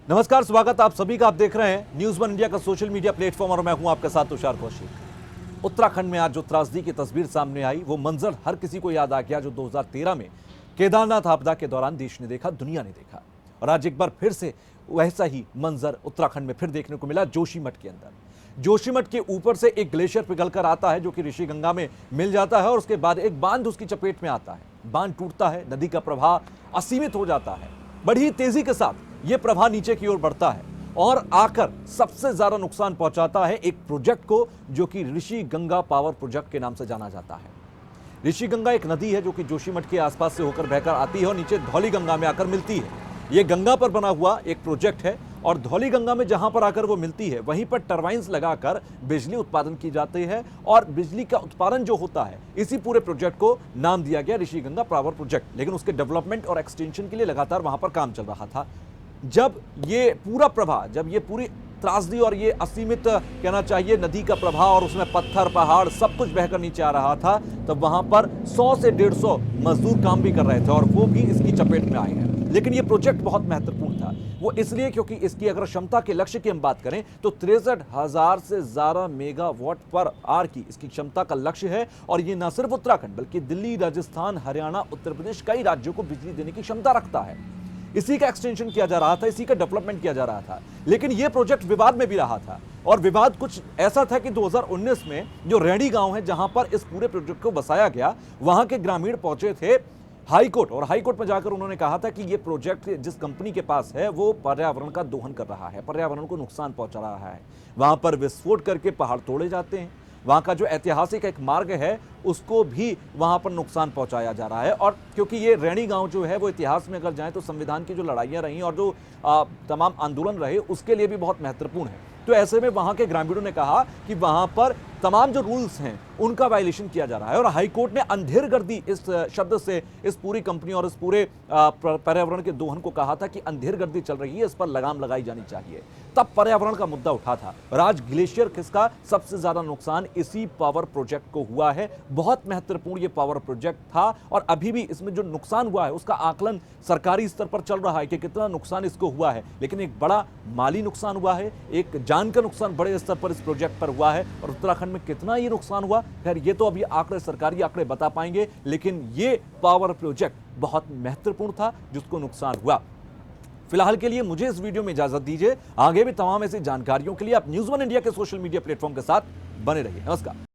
नमस्कार, स्वागत आप सभी का। आप देख रहे हैं न्यूज़ वन इंडिया का सोशल मीडिया प्लेटफॉर्म और मैं हूं आपके साथ तुषार कौशिक। उत्तराखंड में आज जो त्रासदी की तस्वीर सामने आई, वो मंजर हर किसी को याद आ गया जो 2013 में केदारनाथ आपदा के दौरान देश ने देखा, दुनिया ने देखा। और आज एक बार फिर से वैसा ही मंजर उत्तराखंड में फिर देखने को मिला। जोशीमठ के अंदर, जोशीमठ के ऊपर से एक ग्लेशियर पिघलकर आता है जो कि ऋषिगंगा में मिल जाता है और उसके बाद एक बांध उसकी चपेट में आता है। बांध टूटता है, नदी का प्रवाह असीमित हो जाता है। बड़ी तेजी के साथ यह प्रवाह नीचे की ओर बढ़ता है और आकर सबसे ज्यादा नुकसान पहुंचाता है एक प्रोजेक्ट को जो कि ऋषिगंगा पावर प्रोजेक्ट के नाम से जाना जाता है। ऋषिगंगा एक नदी है जो कि जोशीमठ के आसपास से होकर बहकर आती है और नीचे धौलीगंगा में आकर मिलती है। यह गंगा पर बना हुआ एक प्रोजेक्ट है और धौलीगंगा में जहां पर आकर वो मिलती है वहीं पर टरबाइंस लगाकर बिजली उत्पादन की जाती है और बिजली का उत्पादन जो होता है, इसी पूरे प्रोजेक्ट को नाम दिया गया ऋषिगंगा पावर प्रोजेक्ट। लेकिन उसके डेवलपमेंट और एक्सटेंशन के लिए लगातार वहां पर काम चल रहा था। जब ये पूरा प्रवाह, जब ये पूरी त्रासदी और ये असीमित कहना चाहिए नदी का प्रवाह और उसमें पत्थर पहाड़ सब कुछ बहकर नीचे आ रहा था, तब वहां पर 100 से 150 मजदूर काम भी कर रहे थे और वो भी इसकी चपेट में आए हैं। लेकिन ये प्रोजेक्ट बहुत महत्वपूर्ण था। वो इसलिए क्योंकि इसकी अगर क्षमता के लक्ष्य की हम बात करें तो 63,000 से ज्यादा मेगावाट पर आवर की इसकी क्षमता का लक्ष्य है। और ये न सिर्फ उत्तराखंड बल्कि दिल्ली, राजस्थान, हरियाणा, उत्तर प्रदेश, कई राज्यों को बिजली देने की क्षमता रखता है। इसी का एक्सटेंशन किया जा रहा था, इसी का डेवलपमेंट किया जा रहा था। लेकिन यह प्रोजेक्ट विवाद में भी रहा था और विवाद कुछ ऐसा था कि 2019 में जो रैणी गांव है जहां पर इस पूरे प्रोजेक्ट को बसाया गया, वहां के ग्रामीण पहुंचे थे हाईकोर्ट और हाईकोर्ट में जाकर उन्होंने कहा था कि यह प्रोजेक्ट जिस कंपनी के पास है वो पर्यावरण का दोहन कर रहा है, पर्यावरण को नुकसान पहुंचा रहा है। वहां पर विस्फोट करके पहाड़ तोड़े जाते हैं, वहां का जो ऐतिहासिक एक मार्ग है उसको भी वहां पर नुकसान पहुंचाया जा रहा है। और क्योंकि ये रैणी गांव जो है वो इतिहास में अगर जाएं तो संविधान की जो लड़ाइयां रही और जो तमाम आंदोलन रहे उसके लिए भी बहुत महत्वपूर्ण है। तो ऐसे में वहां के ग्रामीणों ने कहा कि वहां पर तमाम जो रूल्स हैं उनका वायलेशन किया जा रहा है और हाईकोर्ट ने अंधेरगर्दी इस शब्द से इस पूरी कंपनी और इस पूरे पर्यावरण के दोहन को कहा था कि अंधेरगर्दी चल रही है, इस पर लगाम लगाई जानी चाहिए। तब पर्यावरण का मुद्दा उठा था। राज ग्लेशियर किसका सबसे ज्यादा नुकसान इसी पावर प्रोजेक्ट को हुआ है। बहुत महत्वपूर्ण ये पावर प्रोजेक्ट था और अभी भी इसमें जो नुकसान हुआ है उसका आकलन सरकारी स्तर पर चल रहा है कि कितना नुकसान इसको हुआ है। लेकिन एक बड़ा माली नुकसान हुआ है, एक जान का नुकसान बड़े स्तर पर इस प्रोजेक्ट पर हुआ है। और उत्तराखंड में कितना ये नुकसान हुआ, खैर ये तो अभी आंकड़े, सरकारी आंकड़े बता पाएंगे। लेकिन ये पावर प्रोजेक्ट बहुत महत्वपूर्ण था जिसको नुकसान हुआ। फिलहाल के लिए मुझे इस वीडियो में इजाजत दीजिए। आगे भी तमाम ऐसी जानकारियों के लिए आप न्यूज़ वन इंडिया के सोशल मीडिया प्लेटफॉर्म के साथ बने रहिए। नमस्कार।